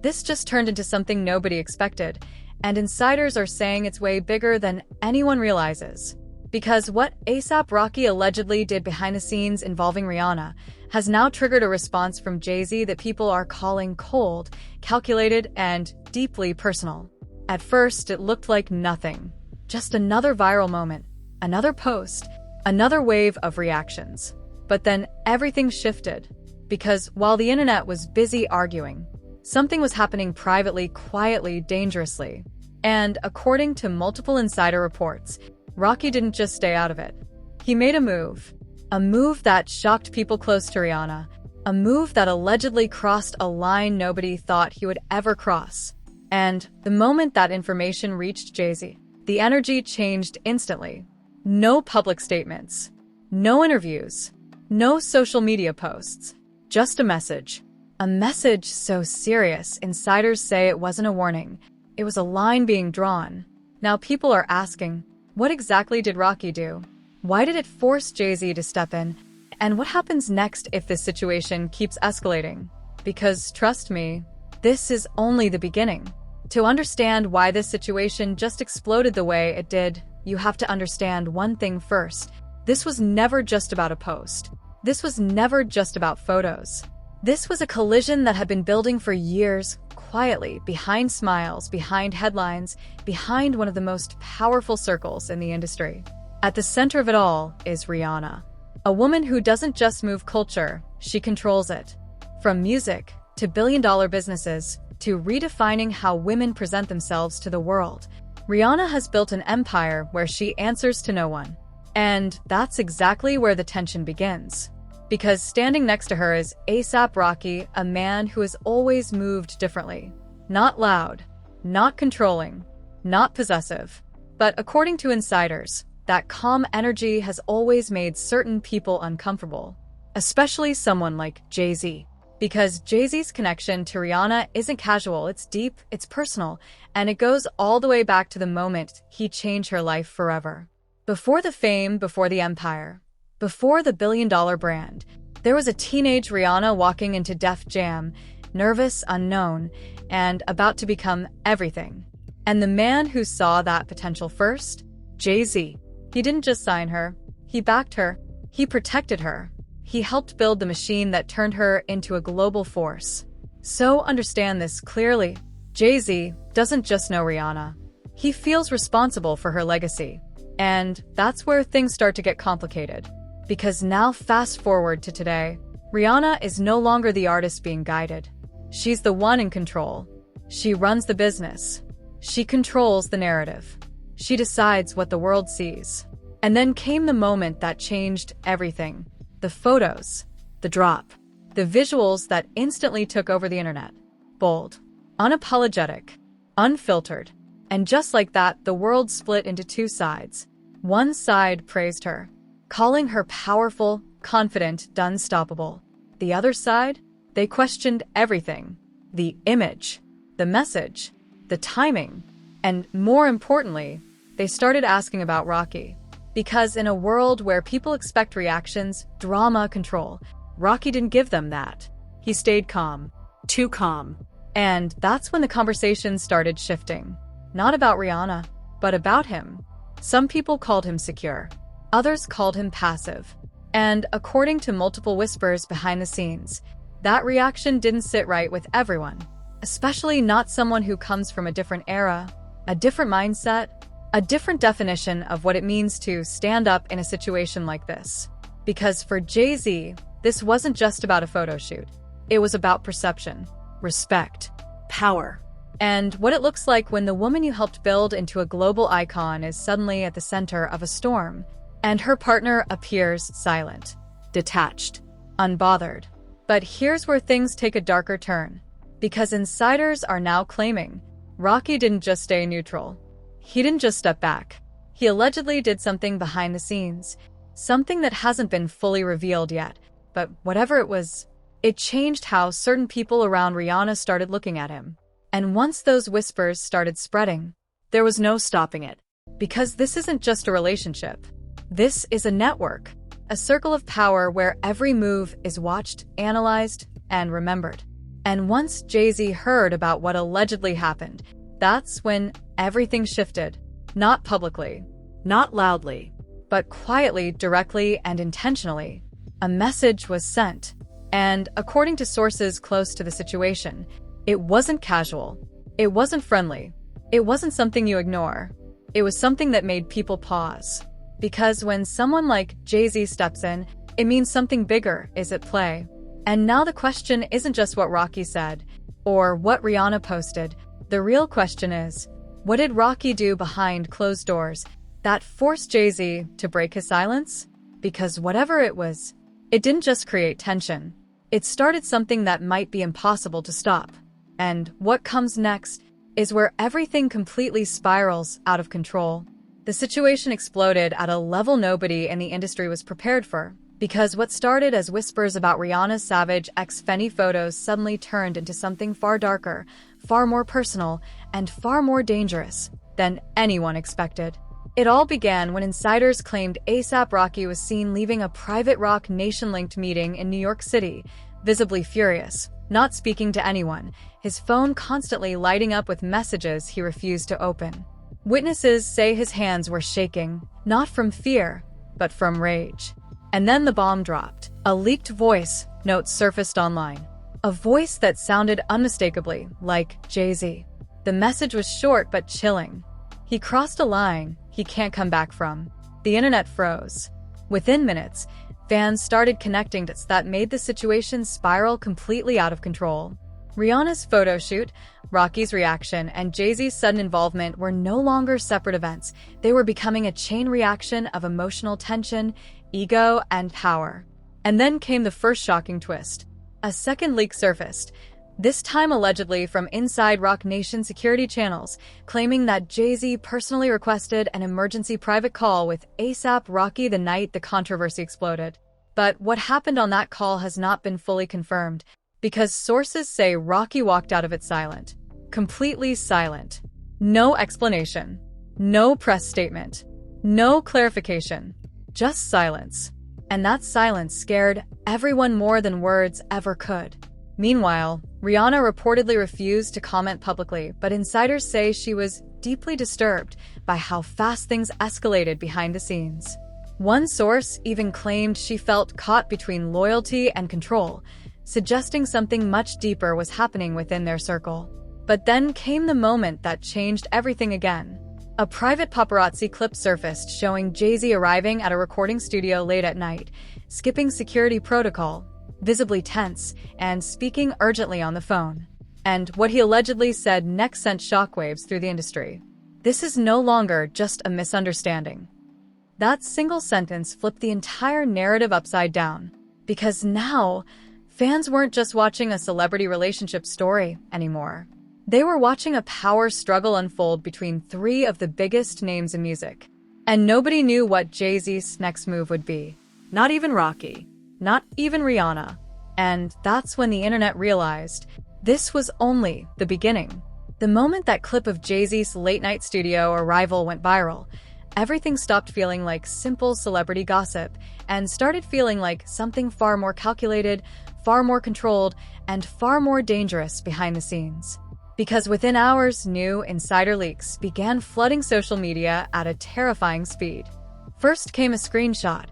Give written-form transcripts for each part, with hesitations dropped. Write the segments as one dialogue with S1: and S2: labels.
S1: this just turned into something nobody expected, and insiders are saying it's way bigger than anyone realizes. Because what A$AP Rocky allegedly did behind the scenes involving Rihanna has now triggered a response from Jay-Z that people are calling cold, calculated, and deeply personal. At first, it looked like nothing. Just another viral moment, another post, another wave of reactions. But then everything shifted. Because while the internet was busy arguing, something was happening privately, quietly, dangerously. And according to multiple insider reports, Rocky didn't just stay out of it. He made a move that shocked people close to Rihanna, a move that allegedly crossed a line nobody thought he would ever cross. And the moment that information reached Jay-Z, the energy changed instantly. No public statements, no interviews, no social media posts, just a message. A message so serious, insiders say it wasn't a warning. It was a line being drawn. Now people are asking, what exactly did Rocky do? Why did it force Jay-Z to step in? And what happens next if this situation keeps escalating? Because trust me, this is only the beginning. To understand why this situation just exploded the way it did, you have to understand one thing first. This was never just about a post. This was never just about photos. This was a collision that had been building for years, quietly, behind smiles, behind headlines, behind one of the most powerful circles in the industry. At the center of it all is Rihanna, a woman who doesn't just move culture, she controls it. From music, to billion-dollar businesses, to redefining how women present themselves to the world, Rihanna has built an empire where she answers to no one. And that's exactly where the tension begins. Because standing next to her is A$AP Rocky, a man who has always moved differently. Not loud, not controlling, not possessive. But according to insiders, that calm energy has always made certain people uncomfortable. Especially someone like Jay-Z. Because Jay-Z's connection to Rihanna isn't casual, it's deep, it's personal, and it goes all the way back to the moment he changed her life forever. Before the fame, before the empire, before the billion-dollar brand, there was a teenage Rihanna walking into Def Jam, nervous, unknown, and about to become everything. And the man who saw that potential first? Jay-Z. He didn't just sign her, he backed her, he protected her. He helped build the machine that turned her into a global force. So understand this clearly. Jay-Z doesn't just know Rihanna. He feels responsible for her legacy. And that's where things start to get complicated. Because now fast forward to today, Rihanna is no longer the artist being guided. She's the one in control. She runs the business. She controls the narrative. She decides what the world sees. And then came the moment that changed everything. The photos, the drop, the visuals that instantly took over the internet. Bold, unapologetic, unfiltered. And just like that, the world split into two sides. One side praised her, calling her powerful, confident, unstoppable. The other side, they questioned everything. The image, the message, the timing, and more importantly, they started asking about Rocky. Because in a world where people expect reactions, drama, control, Rocky didn't give them that. He stayed calm. Too calm. And that's when the conversation started shifting. Not about Rihanna, but about him. Some people called him secure. Others called him passive. And according to multiple whispers behind the scenes, that reaction didn't sit right with everyone. Especially not someone who comes from a different era, a different mindset, a different definition of what it means to stand up in a situation like this. Because for Jay-Z, this wasn't just about a photo shoot. It was about perception, respect, power, and what it looks like when the woman you helped build into a global icon is suddenly at the center of a storm, and her partner appears silent, detached, unbothered. But here's where things take a darker turn. Because insiders are now claiming Rocky didn't just stay neutral. He didn't just step back. He allegedly did something behind the scenes, something that hasn't been fully revealed yet. But whatever it was, it changed how certain people around Rihanna started looking at him. And once those whispers started spreading, there was no stopping it. Because this isn't just a relationship. This is a network, a circle of power where every move is watched, analyzed, and remembered. And once Jay-Z heard about what allegedly happened, that's when everything shifted. Not publicly, not loudly, but quietly, directly, and intentionally. A message was sent. And according to sources close to the situation, it wasn't casual. It wasn't friendly. It wasn't something you ignore. It was something that made people pause. Because when someone like Jay-Z steps in, it means something bigger is at play. And now the question isn't just what Rocky said, or what Rihanna posted. The real question is, what did Rocky do behind closed doors that forced Jay-Z to break his silence? Because whatever it was, it didn't just create tension. It started something that might be impossible to stop. And what comes next is where everything completely spirals out of control. The situation exploded at a level nobody in the industry was prepared for, because what started as whispers about Rihanna's Savage X Fenty photos suddenly turned into something far darker, far more personal, and far more dangerous than anyone expected. It all began when insiders claimed A$AP Rocky was seen leaving a private Roc Nation-linked meeting in New York City, visibly furious, not speaking to anyone, his phone constantly lighting up with messages he refused to open. Witnesses say his hands were shaking, not from fear, but from rage. And then the bomb dropped. A leaked voice note surfaced online. A voice that sounded unmistakably like Jay-Z. The message was short but chilling. He crossed a line he can't come back from. The internet froze. Within minutes, fans started connecting dots that made the situation spiral completely out of control. Rihanna's photo shoot, Rocky's reaction, and Jay-Z's sudden involvement were no longer separate events. They were becoming a chain reaction of emotional tension, ego, and power. And then came the first shocking twist. A second leak surfaced, this time allegedly from inside Roc Nation security channels, claiming that Jay-Z personally requested an emergency private call with A$AP Rocky the night the controversy exploded. But what happened on that call has not been fully confirmed, because sources say Rocky walked out of it silent. Completely silent. No explanation. No press statement. No clarification. Just silence. And that silence scared everyone more than words ever could. Meanwhile, Rihanna reportedly refused to comment publicly, but insiders say she was deeply disturbed by how fast things escalated behind the scenes. One source even claimed she felt caught between loyalty and control, suggesting something much deeper was happening within their circle. But then came the moment that changed everything again. A private paparazzi clip surfaced showing Jay-Z arriving at a recording studio late at night, skipping security protocol, visibly tense, and speaking urgently on the phone. And what he allegedly said next sent shockwaves through the industry. This is no longer just a misunderstanding. That single sentence flipped the entire narrative upside down. Because now, fans weren't just watching a celebrity relationship story anymore. They were watching a power struggle unfold between three of the biggest names in music. And nobody knew what Jay-Z's next move would be. Not even Rocky. Not even Rihanna. And that's when the internet realized this was only the beginning. The moment that clip of Jay-Z's late-night studio arrival went viral, everything stopped feeling like simple celebrity gossip and started feeling like something far more calculated, far more controlled, and far more dangerous behind the scenes. Because within hours, new insider leaks began flooding social media at a terrifying speed. First came a screenshot,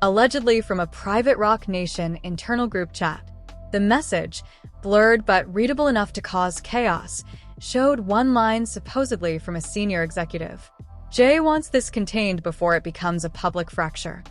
S1: allegedly from a private Roc Nation internal group chat. The message, blurred but readable enough to cause chaos, showed one line supposedly from a senior executive. Jay wants this contained before it becomes a public fracture.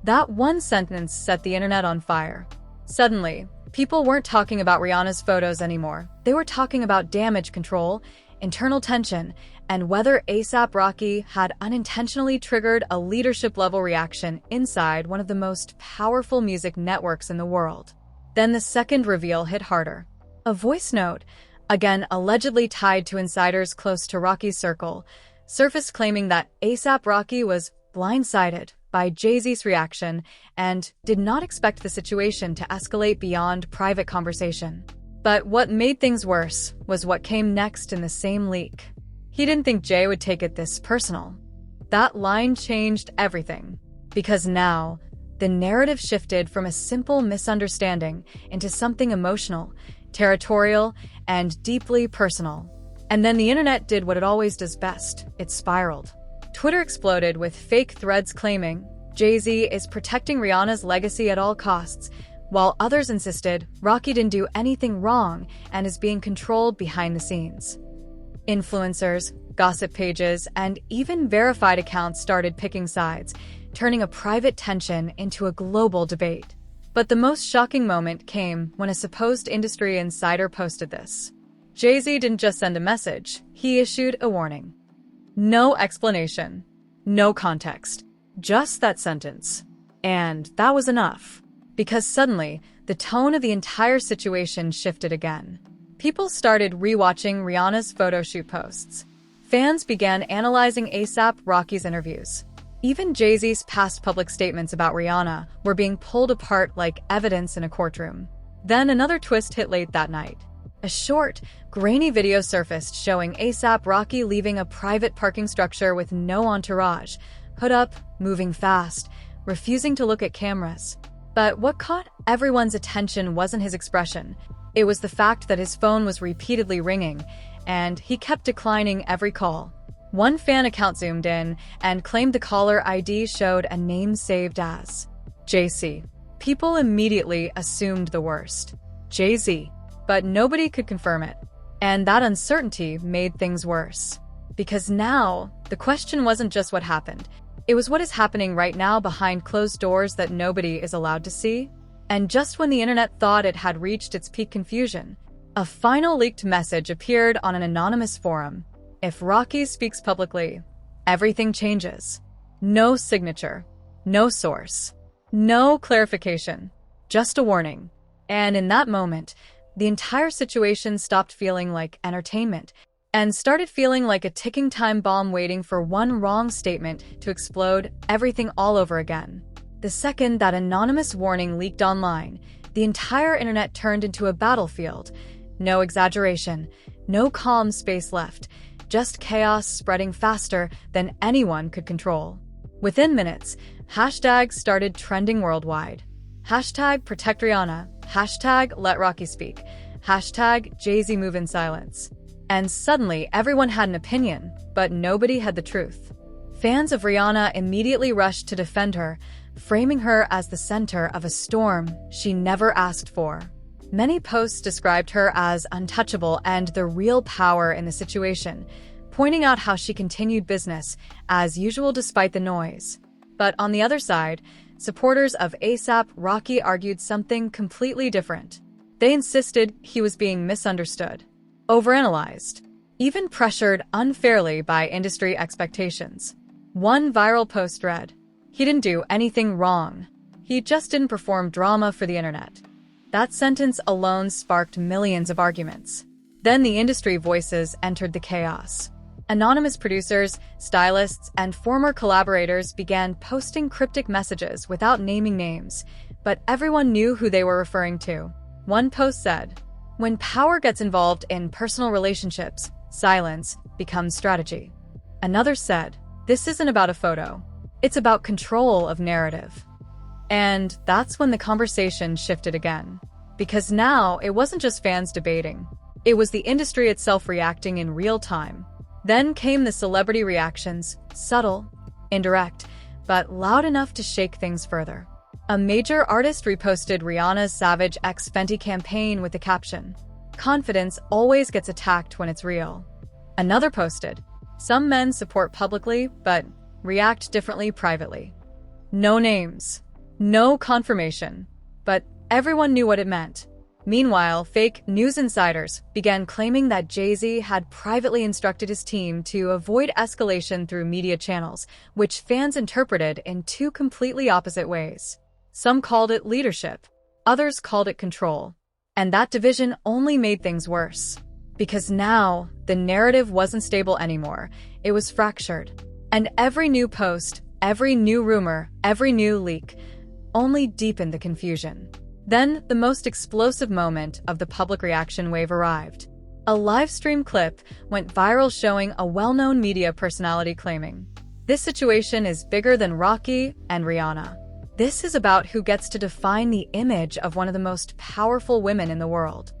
S1: That one sentence set the internet on fire. Suddenly, people weren't talking about Rihanna's photos anymore. They were talking about damage control, internal tension, and whether A$AP Rocky had unintentionally triggered a leadership-level reaction inside one of the most powerful music networks in the world. Then the second reveal hit harder. A voice note, again allegedly tied to insiders close to Rocky's circle, surfaced claiming that A$AP Rocky was blindsided by Jay-Z's reaction and did not expect the situation to escalate beyond private conversation. But what made things worse was what came next in the same leak. He didn't think Jay would take it this personal. That line changed everything. Because now, the narrative shifted from a simple misunderstanding into something emotional, territorial, and deeply personal. And then the internet did what it always does best. It spiraled. Twitter exploded with fake threads claiming Jay-Z is protecting Rihanna's legacy at all costs, while others insisted Rocky didn't do anything wrong and is being controlled behind the scenes. Influencers, gossip pages, and even verified accounts started picking sides, turning a private tension into a global debate. But the most shocking moment came when a supposed industry insider posted this. Jay-Z didn't just send a message, he issued a warning. No explanation, no context, just that sentence. And that was enough, because suddenly, the tone of the entire situation shifted again. People started rewatching Rihanna's photo shoot posts. Fans began analyzing A$AP Rocky's interviews. Even Jay-Z's past public statements about Rihanna were being pulled apart like evidence in a courtroom. Then another twist hit late that night. A short, grainy video surfaced showing A$AP Rocky leaving a private parking structure with no entourage, hood up, moving fast, refusing to look at cameras. But what caught everyone's attention wasn't his expression. It was the fact that his phone was repeatedly ringing, and he kept declining every call. One fan account zoomed in and claimed the caller ID showed a name saved as JC. People immediately assumed the worst. Jay-Z. But nobody could confirm it. And that uncertainty made things worse. Because now, the question wasn't just what happened. It was what is happening right now behind closed doors that nobody is allowed to see. And just when the internet thought it had reached its peak confusion, a final leaked message appeared on an anonymous forum. If Rocky speaks publicly, everything changes. No signature, no source, no clarification, just a warning. And in that moment, the entire situation stopped feeling like entertainment and started feeling like a ticking time bomb waiting for one wrong statement to explode everything all over again. The second that anonymous warning leaked online, the entire internet turned into a battlefield. No exaggeration, no calm space left, just chaos spreading faster than anyone could control. Within minutes, hashtags started trending worldwide. Hashtag protect Rihanna, hashtag let Rocky speak, hashtag Jay-Z move in silence. And suddenly everyone had an opinion, but nobody had the truth. Fans of Rihanna immediately rushed to defend her, framing her as the center of a storm she never asked for. Many posts described her as untouchable and the real power in the situation, pointing out how she continued business as usual despite the noise. But on the other side, supporters of A$AP Rocky argued something completely different. They insisted he was being misunderstood, overanalyzed, even pressured unfairly by industry expectations. One viral post read, "He didn't do anything wrong. He just didn't perform drama for the internet." That sentence alone sparked millions of arguments. Then the industry voices entered the chaos. Anonymous producers, stylists, and former collaborators began posting cryptic messages without naming names, but everyone knew who they were referring to. One post said, "When power gets involved in personal relationships, silence becomes strategy." Another said, "This isn't about a photo. It's about control of narrative." And that's when the conversation shifted again. Because now it wasn't just fans debating. It was the industry itself reacting in real time. Then came the celebrity reactions, subtle, indirect, but loud enough to shake things further. A major artist reposted Rihanna's Savage X Fenty campaign with the caption, "Confidence always gets attacked when it's real." Another posted, "Some men support publicly, but react differently privately." No names, no confirmation, but everyone knew what it meant. Meanwhile, fake news insiders began claiming that Jay-Z had privately instructed his team to avoid escalation through media channels, which fans interpreted in two completely opposite ways. Some called it leadership, others called it control. And that division only made things worse. Because now, the narrative wasn't stable anymore, it was fractured. And every new post, every new rumor, every new leak only deepened the confusion. Then, the most explosive moment of the public reaction wave arrived. A live stream clip went viral showing a well-known media personality claiming, "This situation is bigger than Rocky and Rihanna. This is about who gets to define the image of one of the most powerful women in the world."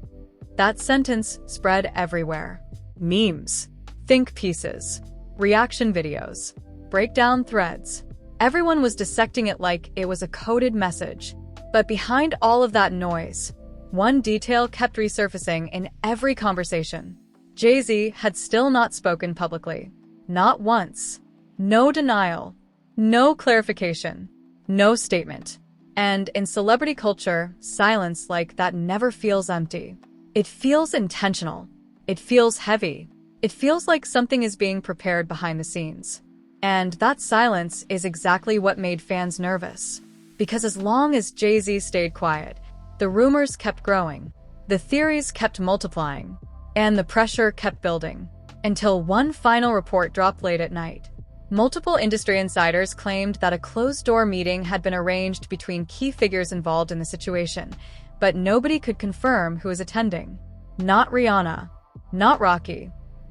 S1: That sentence spread everywhere. Memes, think pieces, reaction videos, breakdown threads. Everyone was dissecting it like it was a coded message. But behind all of that noise, one detail kept resurfacing in every conversation. Jay-Z had still not spoken publicly. Not once. No denial. No clarification. No statement. And in celebrity culture, silence like that never feels empty. It feels intentional. It feels heavy. It feels like something is being prepared behind the scenes. And that silence is exactly what made fans nervous. Because as long as Jay-Z stayed quiet, the rumors kept growing, the theories kept multiplying, and the pressure kept building. Until one final report dropped late at night. Multiple industry insiders claimed that a closed-door meeting had been arranged between key figures involved in the situation, but nobody could confirm who was attending. Not Rihanna, not Rocky,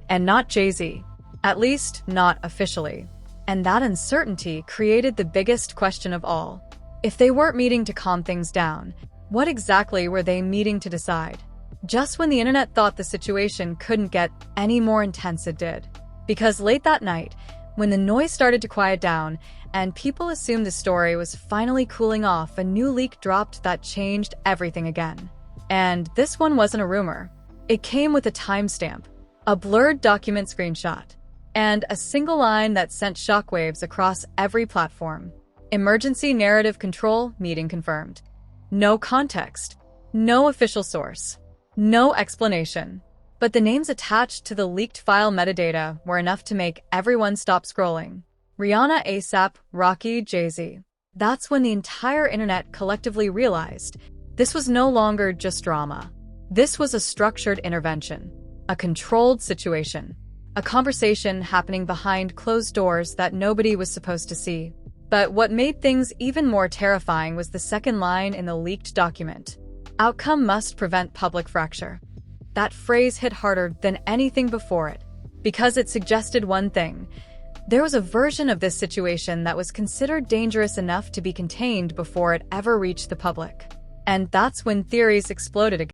S1: and not Jay-Z. At least, not officially. And that uncertainty created the biggest question of all. If they weren't meeting to calm things down, what exactly were they meeting to decide? Just when the internet thought the situation couldn't get any more intense, it did. Because late that night, when the noise started to quiet down and people assumed the story was finally cooling off, a new leak dropped that changed everything again. And this one wasn't a rumor. It came with a timestamp, a blurred document screenshot, and a single line that sent shockwaves across every platform. Emergency narrative control meeting confirmed. No context, no official source, no explanation. But the names attached to the leaked file metadata were enough to make everyone stop scrolling. Rihanna, A$AP, Rocky, Jay-Z. That's when the entire internet collectively realized this was no longer just drama. This was a structured intervention, a controlled situation, a conversation happening behind closed doors that nobody was supposed to see. But what made things even more terrifying was the second line in the leaked document. Outcome must prevent public fracture. That phrase hit harder than anything before it, because it suggested one thing. There was a version of this situation that was considered dangerous enough to be contained before it ever reached the public. And that's when theories exploded again.